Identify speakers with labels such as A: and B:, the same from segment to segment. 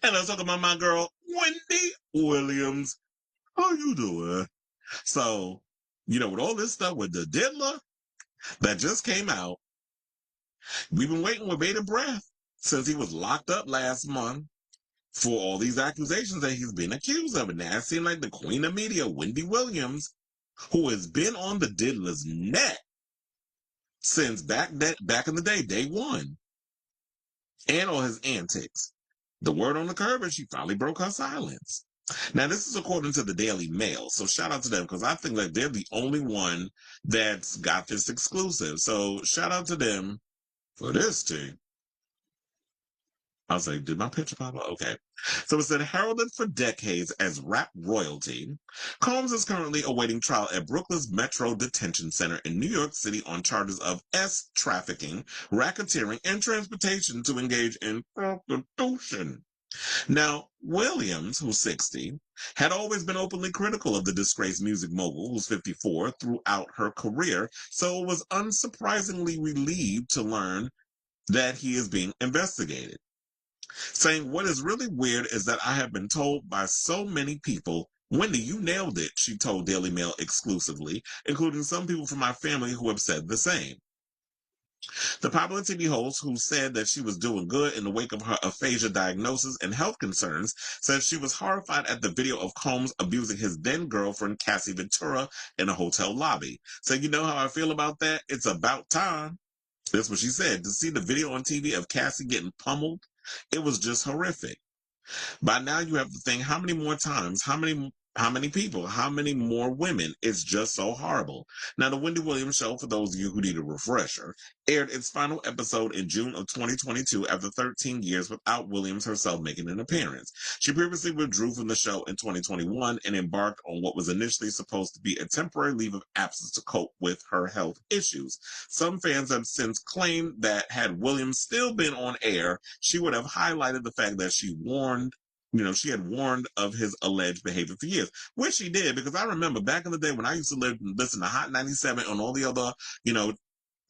A: And let's talk about my girl, Wendy Williams. How you doing? So, with all this stuff with the diddler that just came out, we've been waiting with bated breath since he was locked up last month for all these accusations that he's been accused of. And now it seems like the queen of media, Wendy Williams, who has been on the diddler's neck since back in the day one, and all his antics. The word on the curb is she finally broke her silence. Now, this is according to the Daily Mail, so shout out to them because I think that they're the only one that's got this exclusive. So shout out to them for this team. I was like, did my picture pop up? Okay. So it said, heralded for decades as rap royalty, Combs is currently awaiting trial at Brooklyn's Metro Detention Center in New York City on charges of trafficking, racketeering, and transportation to engage in prostitution. Now, Williams, who's 60, had always been openly critical of the disgraced music mogul, who's 54, throughout her career, so was unsurprisingly relieved to learn that he is being investigated. Saying, what is really weird is that I have been told by so many people, Wendy, you nailed it, she told Daily Mail exclusively, including some people from my family who have said the same. The popular TV host, who said that she was doing good in the wake of her aphasia diagnosis and health concerns, said she was horrified at the video of Combs abusing his then-girlfriend, Cassie Ventura, in a hotel lobby. So you know how I feel about that? It's about time. That's what she said. To see the video on TV of Cassie getting pummeled, it was just horrific. By now you have to think, how many more times, how many people, how many more women? It's just so horrible. Now, the Wendy Williams Show, for those of you who need a refresher, aired its final episode in June of 2022 after 13 years without Williams herself making an appearance. She previously withdrew from the show in 2021 and embarked on what was initially supposed to be a temporary leave of absence to cope with her health issues. Some fans have since claimed that had Williams still been on air, she would have highlighted the fact that she had warned of his alleged behavior for years, which she did, because I remember back in the day when I used to listen to Hot 97 and all the other,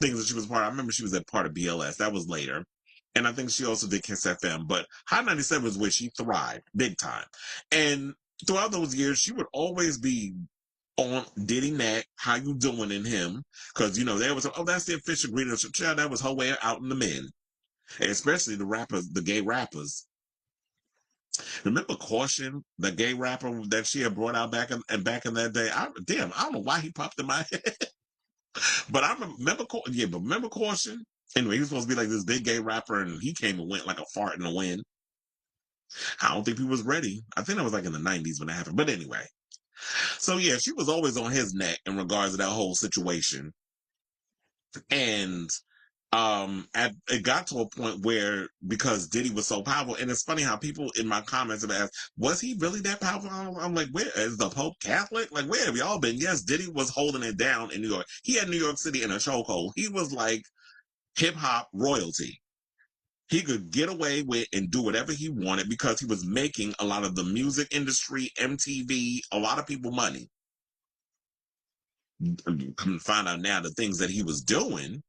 A: things that she was part of. I remember she was a part of BLS. That was later. And I think she also did Kiss FM, but Hot 97 was where she thrived big time. And throughout those years, she would always be on Diddy neck, how you doing in him? Because, there was, that's the official greeting. That was her way out in the men, especially the rappers, the gay rappers. Remember Caution, the gay rapper that she had brought out back in that day? I don't know why he popped in my head. But I remember Caution? Anyway, he was supposed to be like this big gay rapper, and he came and went like a fart in the wind. I don't think he was ready. I think that was like in the 90s when that happened. But anyway. So yeah, she was always on his neck in regards to that whole situation. And it got to a point where, because Diddy was so powerful, and it's funny how people in my comments have asked, was he really that powerful? I'm like, where is the Pope Catholic? Like, where have y'all been? Yes, Diddy was holding it down in New York. He had New York City in a chokehold. He was like hip hop royalty. He could get away with and do whatever he wanted because he was making a lot of the music industry, MTV, a lot of people money. Come to find out now the things that he was doing,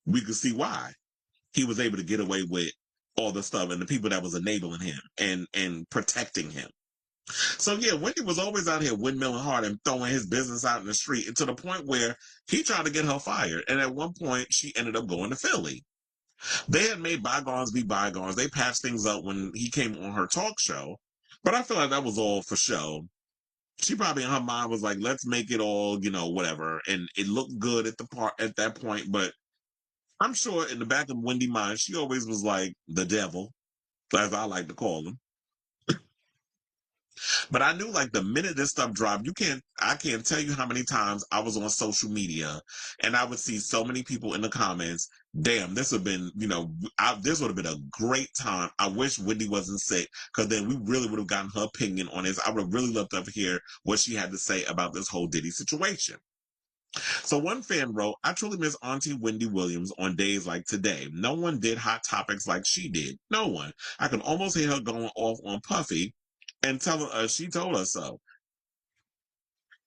A: we could see why he was able to get away with all the stuff and the people that was enabling him and protecting him. So yeah, Wendy was always out here windmilling hard and throwing his business out in the street, and to the point where he tried to get her fired. And at one point, she ended up going to Philly. They had made bygones be bygones. They patched things up when he came on her talk show, but I feel like that was all for show. She probably in her mind was like, let's make it all, whatever. And it looked good at that point, but I'm sure in the back of Wendy's mind, she always was like the devil, as I like to call him. But I knew, like, the minute this stuff dropped, I can't tell you how many times I was on social media and I would see so many people in the comments, damn, this would have been, this would have been a great time. I wish Wendy wasn't sick, because then we really would have gotten her opinion on this. I would have really loved to hear what she had to say about this whole Diddy situation. So one fan wrote, I truly miss Auntie Wendy Williams on days like today. No one did hot topics like she did. No one. I can almost hear her going off on Puffy and telling us she told us so.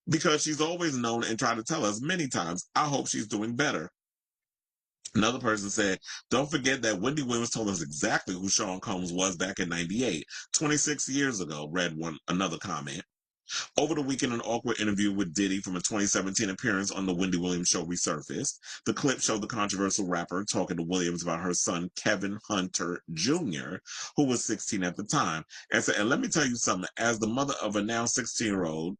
A: Because she's always known and tried to tell us many times, I hope she's doing better. Another person said, don't forget that Wendy Williams told us exactly who Sean Combs was back in 98, 26 years ago, read another comment. Over the weekend, an awkward interview with Diddy from a 2017 appearance on the Wendy Williams show resurfaced. The clip showed the controversial rapper talking to Williams about her son, Kevin Hunter Jr., who was 16 at the time. And said, and let me tell you something, as the mother of a now 16-year-old,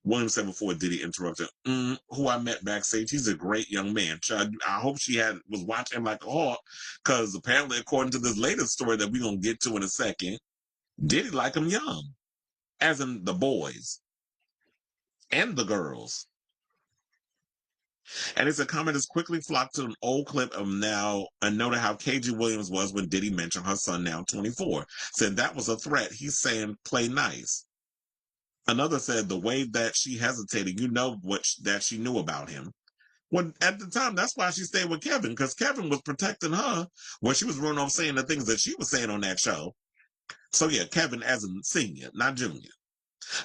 A: Williams said before Diddy interrupted, who I met backstage, he's a great young man. I hope she was watching like a hawk, because apparently, according to this latest story that we're going to get to in a second, Diddy like him young, as in the boys and the girls. And it's a comment that's quickly flocked to an old clip of now and noted how cagey Williams was when Diddy mentioned her son, now 24. Said that was a threat. He's saying play nice. Another said the way that she hesitated, that she knew about him. When at the time, that's why she stayed with Kevin, because Kevin was protecting her when she was running off saying the things that she was saying on that show. So yeah, Kevin as a senior, not junior.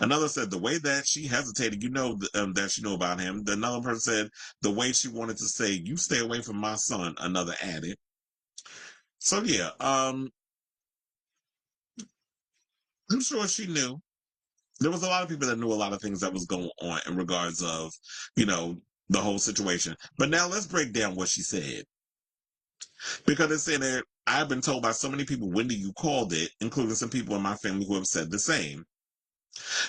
A: Another said the way that she hesitated, that she knew about him. Another person said the way she wanted to say, "You stay away from my son." Another added. So yeah, I'm sure she knew. There was a lot of people that knew a lot of things that was going on in regards of, the whole situation. But now let's break down what she said, because it's saying that I've been told by so many people, Wendy, you called it, including some people in my family who have said the same.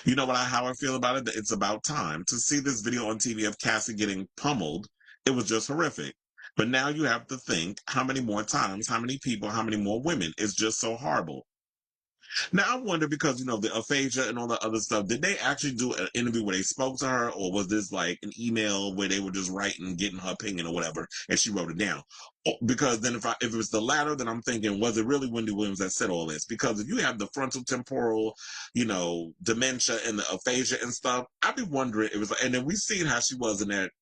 A: You know how I feel about it? It's about time. To see this video on TV of Cassie getting pummeled, it was just horrific. But now you have to think how many more times, how many people, how many more women. It's just so horrible. Now I wonder, because the aphasia and all the other stuff, did they actually do an interview where they spoke to her, or was this like an email where they were just writing, getting her opinion or whatever, and she wrote it down? Because then if it was the latter, then I'm thinking, was it really Wendy Williams that said all this? Because if you have the frontal temporal, dementia and the aphasia and stuff, I'd be wondering it was. And then we seen how she was in that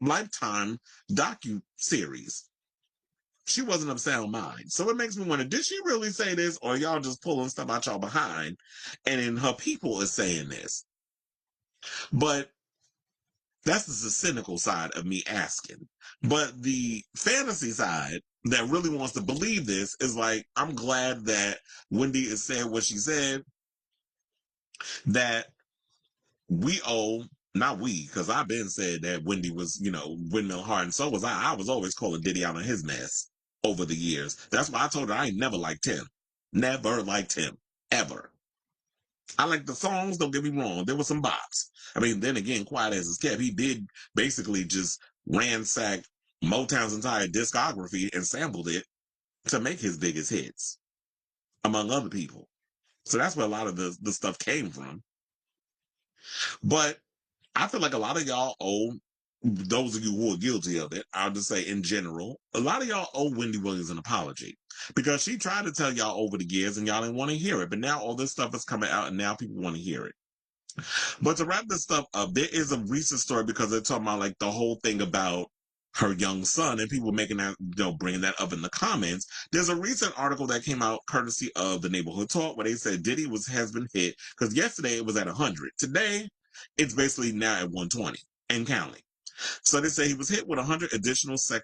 A: Lifetime docu series. She wasn't of sound mind. So it makes me wonder, did she really say this, or y'all just pulling stuff out y'all behind? And then her people is saying this. But that's the cynical side of me asking. But the fantasy side that really wants to believe this is like, I'm glad that Wendy is saying what she said, that we owe, not we, because I've been said that Wendy was, windmill hard, and so was I. I was always calling Diddy out on his mess over the years. That's why I told her I ain't never liked him. Never liked him. Ever. I like the songs, don't get me wrong. There were some bops. I mean, then again, quiet as it's kept, he did basically just ransack Motown's entire discography and sampled it to make his biggest hits, among other people. So that's where a lot of the stuff came from. But I feel like a lot of y'all owe, those of you who are guilty of it, I'll just say in general, a lot of y'all owe Wendy Williams an apology, because she tried to tell y'all over the years and y'all didn't want to hear it. But now all this stuff is coming out and now people want to hear it. But to wrap this stuff up, there is a recent story, because they're talking about like the whole thing about her young son, and people making that, bringing that up in the comments. There's a recent article that came out courtesy of the Neighborhood Talk, where they said Diddy has been hit, because yesterday it was at 100. Today, it's basically now at 120 and counting. So they say he was hit with 100 additional SA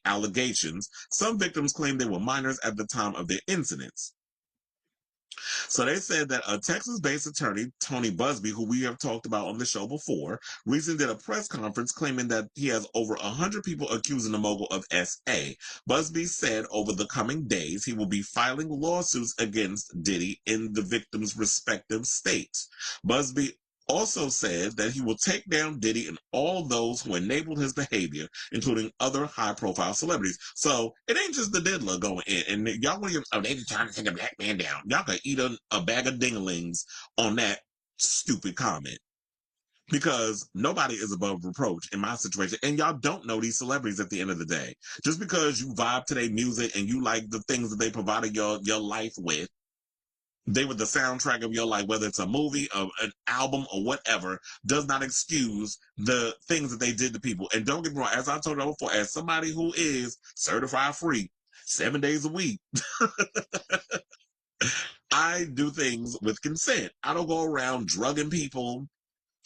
A: allegations. Some victims claim they were minors at the time of their incidents. So they said that a Texas-based attorney, Tony Busby, who we have talked about on the show before, recently did a press conference claiming that he has over 100 people accusing the mogul of SA. Busby said over the coming days he will be filing lawsuits against Diddy in the victims' respective states. Busby also said that he will take down Diddy and all those who enabled his behavior, including other high-profile celebrities. So it ain't just the diddler going in. And y'all want to, they just trying to take a black man down. Y'all can eat a bag of dinglings on that stupid comment. Because nobody is above reproach in my situation. And y'all don't know these celebrities at the end of the day. Just because you vibe to their music and you like the things that they provided your life with, they were the soundtrack of your life, whether it's a movie, an album, or whatever, does not excuse the things that they did to people. And don't get me wrong, as I told you before, as somebody who is certified free 7 days a week, I do things with consent. I don't go around drugging people,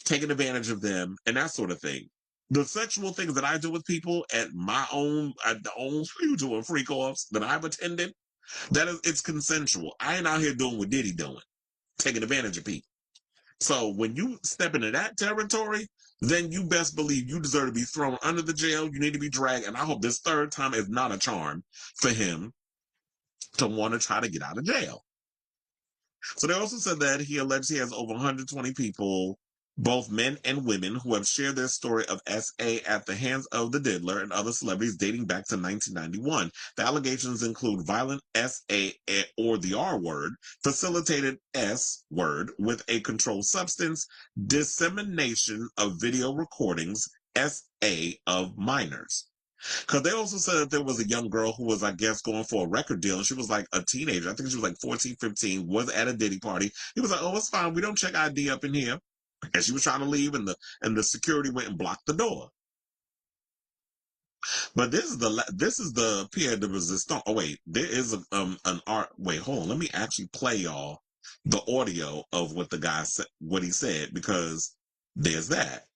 A: taking advantage of them, and that sort of thing. The sexual things that I do with people at the own you doing freak offs that I've attended, it's consensual. I ain't out here doing what Diddy doing, taking advantage of people. So when you step into that territory, then you best believe you deserve to be thrown under the jail. You need to be dragged. And I hope this third time is not a charm for him to want to try to get out of jail. So they also said that he alleged he has over 120 people, both men and women, who have shared their story of SA at the hands of the diddler and other celebrities dating back to 1991. The allegations include violent SA or the R word, facilitated S word with a controlled substance, dissemination of video recordings, SA of minors. Because they also said that there was a young girl who was, I guess, going for a record deal, and she was like a teenager. I think she was like 14, 15, was at a Diddy party. He was like, oh, it's fine. We don't check ID up in here. And she was trying to leave, and the security went and blocked the door. But this is the Pierre de Resistance. Oh, wait. There is an art. Wait, hold on. Let me actually play y'all the audio of what the guy said, what he said, because there's that.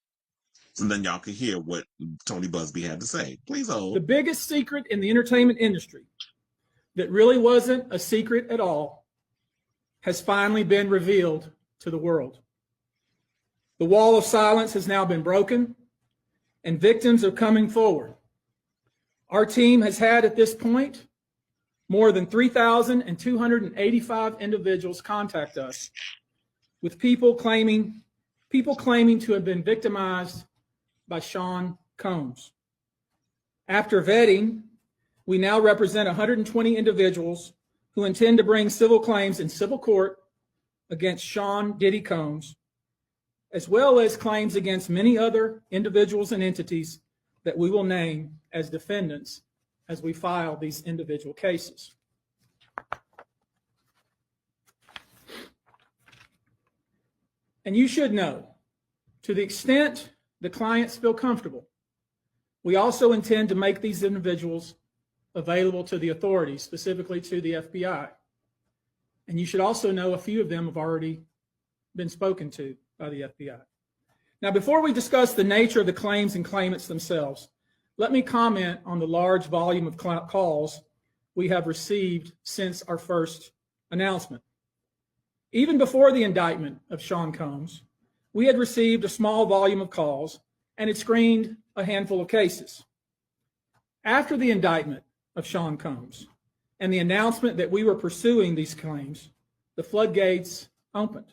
A: And then y'all can hear what Tony Busby had to say. Please hold.
B: The biggest secret in the entertainment industry that really wasn't a secret at all has finally been revealed to the world. The wall of silence has now been broken, and victims are coming forward. Our team has had at this point more than 3,285 individuals contact us with people claiming to have been victimized by Sean Combs. After vetting, we now represent 120 individuals who intend to bring civil claims in civil court against Sean Diddy Combs, as well as claims against many other individuals and entities that we will name as defendants as we file these individual cases. And you should know, to the extent the clients feel comfortable, we also intend to make these individuals available to the authorities, specifically to the FBI. And you should also know a few of them have already been spoken to by the FBI. Now, before we discuss the nature of the claims and claimants themselves, let me comment on the large volume of calls we have received since our first announcement. Even before the indictment of Sean Combs, we had received a small volume of calls and had screened a handful of cases. After the indictment of Sean Combs and the announcement that we were pursuing these claims, the floodgates opened.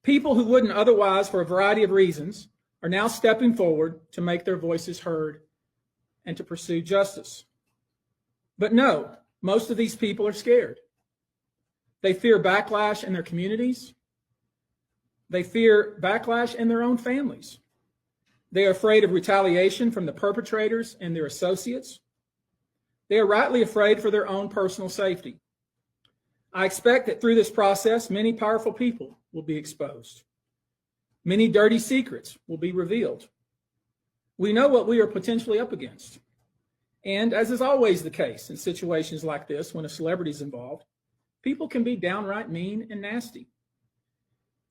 B: People who wouldn't otherwise, for a variety of reasons, are now stepping forward to make their voices heard and to pursue justice. But no, most of these people are scared. They fear backlash in their communities. They fear backlash in their own families. They are afraid of retaliation from the perpetrators and their associates. They are rightly afraid for their own personal safety. I expect that through this process, many powerful people will be exposed. Many dirty secrets will be revealed. We know what we are potentially up against. And as is always the case in situations like this, when a celebrity is involved, people can be downright mean and nasty.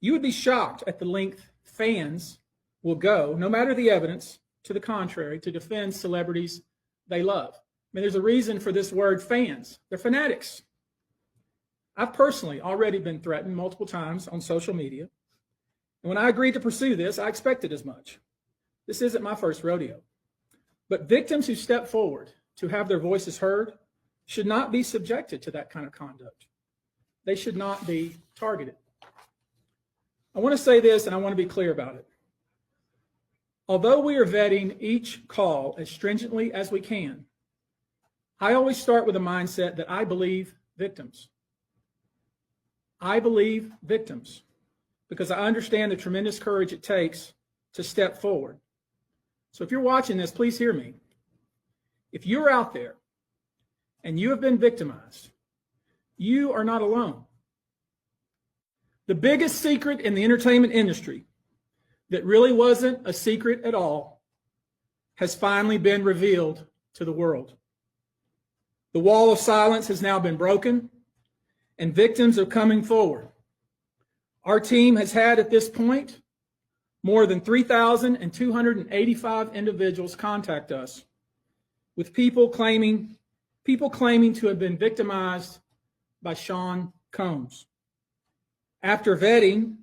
B: You would be shocked at the length fans will go, no matter the evidence to the contrary, to defend celebrities they love. I mean, there's a reason for this word fans. They're fanatics. I've personally already been threatened multiple times on social media. And when I agreed to pursue this, I expected as much. This isn't my first rodeo. But victims who step forward to have their voices heard should not be subjected to that kind of conduct. They should not be targeted. I want to say this, and I want to be clear about it. Although we are vetting each call as stringently as we can, I always start with a mindset that I believe victims. I believe victims because I understand the tremendous courage it takes to step forward. So if you're watching this, please hear me. If you're out there and you have been victimized, you are not alone. The biggest secret in the entertainment industry that really wasn't a secret at all has finally been revealed to the world. The wall of silence has now been broken, and victims are coming forward. Our team has had at this point More than 3,285 individuals contact us with people claiming to have been victimized by Sean Combs. After vetting,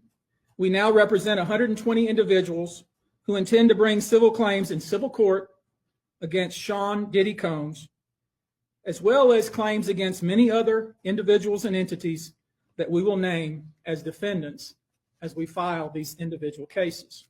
B: we now represent 120 individuals who intend to bring civil claims in civil court against Sean Diddy Combs, as well as claims against many other individuals and entities that we will name as defendants as we file these individual cases.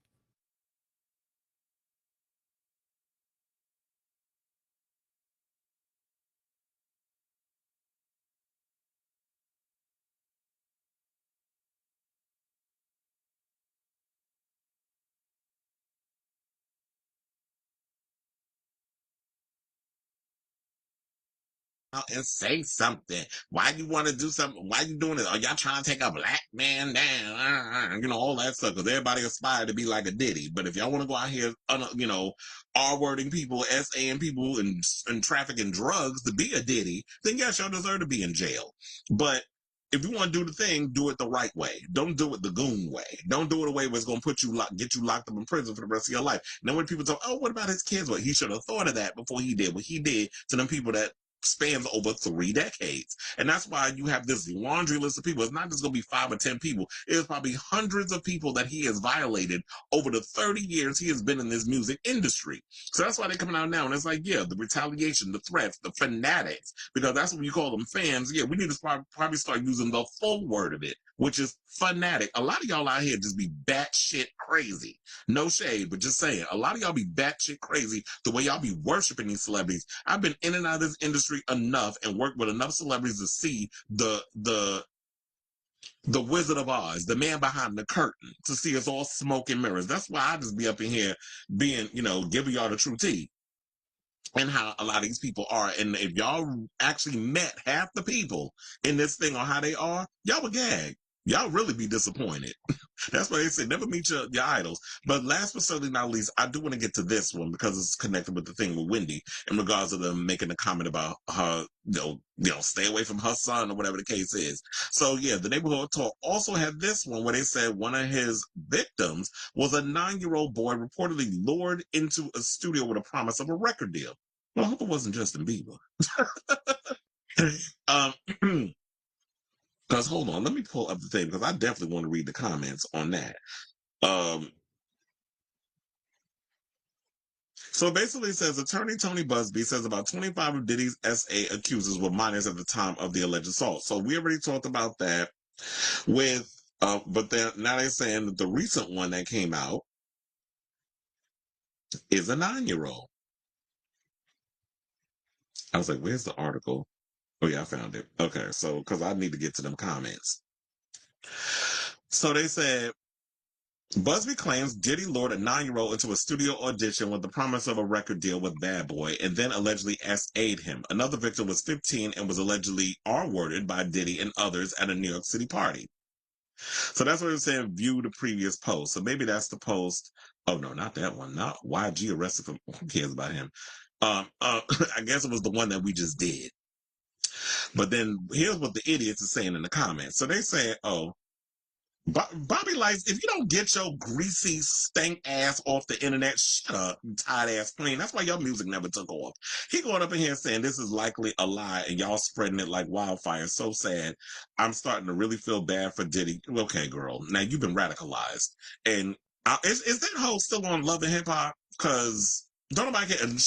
A: And say something. Why you want to do something? Why you doing it? Are y'all trying to take a black man down? You know, all that stuff. Because everybody aspire to be like a Diddy. But if y'all want to go out here, you know, R-wording people, S-A-ing people, and trafficking drugs to be a Diddy, then yes, y'all deserve to be in jail. But if you want to do the thing, do it the right way. Don't do it the goon way. Don't do it a way where it's going to get you locked up in prison for the rest of your life. And then when people talk, oh, what about his kids? Well, he should have thought of that before he did what he did to them people that spans over 3 decades. And that's why you have this laundry list of people. It's not just going to be 5 or 10 people. It's probably hundreds of people that he has violated over the 30 years he has been in this music industry. So that's why they're coming out now. And it's like, yeah, the retaliation, the threats, the fanatics, because that's what you call them, fans. Yeah, we need to probably start using the full word of it, which is fanatic. A lot of y'all out here just be batshit crazy. No shade, but just saying. A lot of y'all be batshit crazy the way y'all be worshiping these celebrities. I've been in and out of this industry enough and worked with enough celebrities to see the Wizard of Oz, the man behind the curtain, to see us all smoke and mirrors. That's why I just be up in here being, you know, giving y'all the true tea and how a lot of these people are. And if y'all actually met half the people in this thing on how they are, y'all would gag. Y'all really be disappointed. That's why they say never meet your idols. But last but certainly not least, I do want to get to this one because it's connected with the thing with Wendy in regards to them making a comment about her, stay away from her son or whatever the case is. So yeah, the neighborhood talk also had this one where they said one of his victims was a 9-year-old boy reportedly lured into a studio with a promise of a record deal. Well, I hope it wasn't Justin Bieber. Because hold on, let me pull up the thing because I definitely want to read the comments on that. So basically, it says attorney Tony Busby says about 25 of Diddy's SA accusers were minors at the time of the alleged assault. So we already talked about that with, but now they're saying that the recent one that came out is a 9-year-old. I was like, where's the article? Oh yeah, I found it. Okay, so because I need to get to them comments. So they said Busby claims Diddy lured a 9-year-old into a studio audition with the promise of a record deal with Bad Boy and then allegedly SA'd him. Another victim was 15 and was allegedly R-worded by Diddy and others at a New York City party. So that's what it's saying, view the previous post. So maybe that's the post. Oh, no, not that one. Not YG arrested for, who cares about him? I guess it was the one that we just did. But then here's what the idiots are saying in the comments. So they say, oh, Bobby Lights, if you don't get your greasy stank ass off the internet, shut up, you tired ass queen. That's why your music never took off. He going up in here saying this is likely a lie and y'all spreading it like wildfire. So sad. I'm starting to really feel bad for Diddy. Okay, girl. Now you've been radicalized. And is that hoe still on Love and Hip Hop? Because don't nobody care. And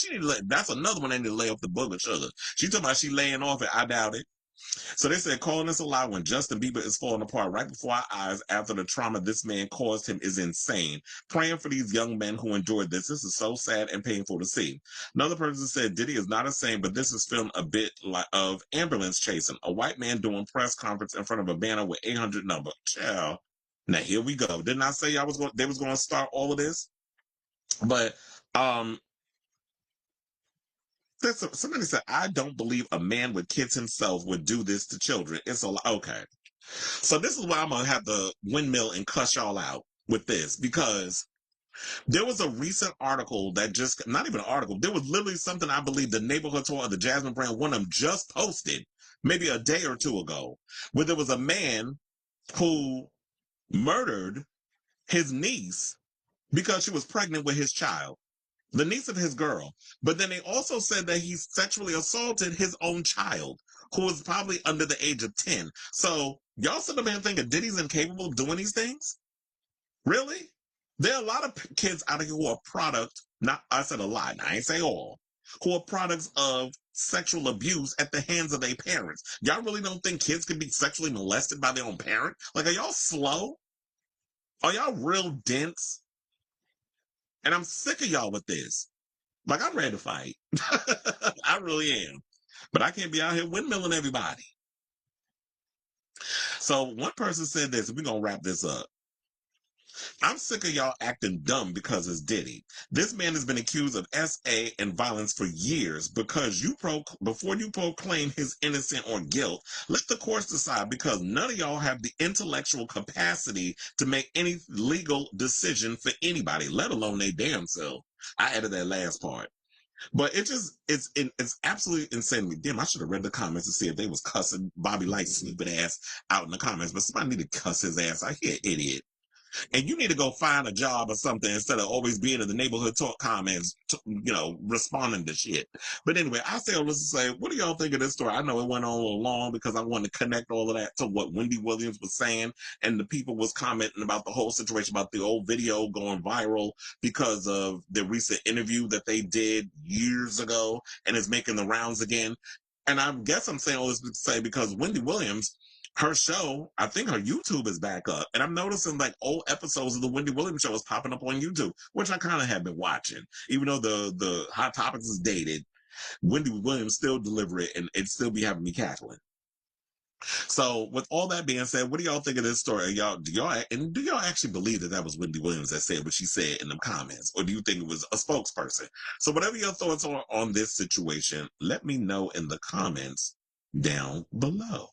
A: that's another one they need to lay off the book of sugar. She talking about she laying off it. I doubt it. So they said calling this a lie when Justin Bieber is falling apart right before our eyes after the trauma this man caused him is insane. Praying for these young men who endured this. This is so sad and painful to see. Another person said Diddy is not insane, but this is filmed a bit like of ambulance chasing. A white man doing press conference in front of a banner with 800 number. Child. Now here we go. Didn't I say they was going to start all of this? But somebody said, I don't believe a man with kids himself would do this to children. It's a okay. So this is why I'm gonna have to windmill and cuss y'all out with this because there was a recent article that just not even an article. There was literally something I believe the neighborhood tour of the Jasmine brand, one of them just posted maybe a day or two ago, where there was a man who murdered his niece because she was pregnant with his child, the niece of his girl. But then they also said that he sexually assaulted his own child, who was probably under the age of 10. So y'all sit up here thinking Diddy's incapable of doing these things? Really? There are a lot of kids out here who are product, not, I said a lot, I ain't say all, who are products of sexual abuse at the hands of their parents. Y'all really don't think kids can be sexually molested by their own parent? Like, are y'all slow? Are y'all real dense? And I'm sick of y'all with this. Like, I'm ready to fight. I really am. But I can't be out here windmilling everybody. So one person said this, and we're going to wrap this up. I'm sick of y'all acting dumb because it's Diddy. This man has been accused of SA and violence for years because before you proclaim his innocence or guilt, let the courts decide, because none of y'all have the intellectual capacity to make any legal decision for anybody, let alone they damn self. I added that last part. But it's absolutely insane. Damn, I should have read the comments to see if they was cussing Bobby Light's stupid ass out in the comments. But somebody need to cuss his ass. I hear idiot. And you need to go find a job or something instead of always being in the neighborhood talk comments, responding to shit. But anyway, I say all this to say, what do y'all think of this story? I know it went on a little long because I wanted to connect all of that to what Wendy Williams was saying, and the people was commenting about the whole situation, about the old video going viral because of the recent interview that they did years ago and is making the rounds again. And I guess I'm saying all this to say because Wendy Williams, her show, I think her YouTube is back up. And I'm noticing like old episodes of the Wendy Williams show is popping up on YouTube, which I kind of have been watching. Even though the Hot Topics is dated, Wendy Williams still deliver it and it still be having me cackling. So with all that being said, what do y'all think of this story? Do y'all actually believe that was Wendy Williams that said what she said in the comments? Or do you think it was a spokesperson? So whatever your thoughts are on this situation, let me know in the comments down below.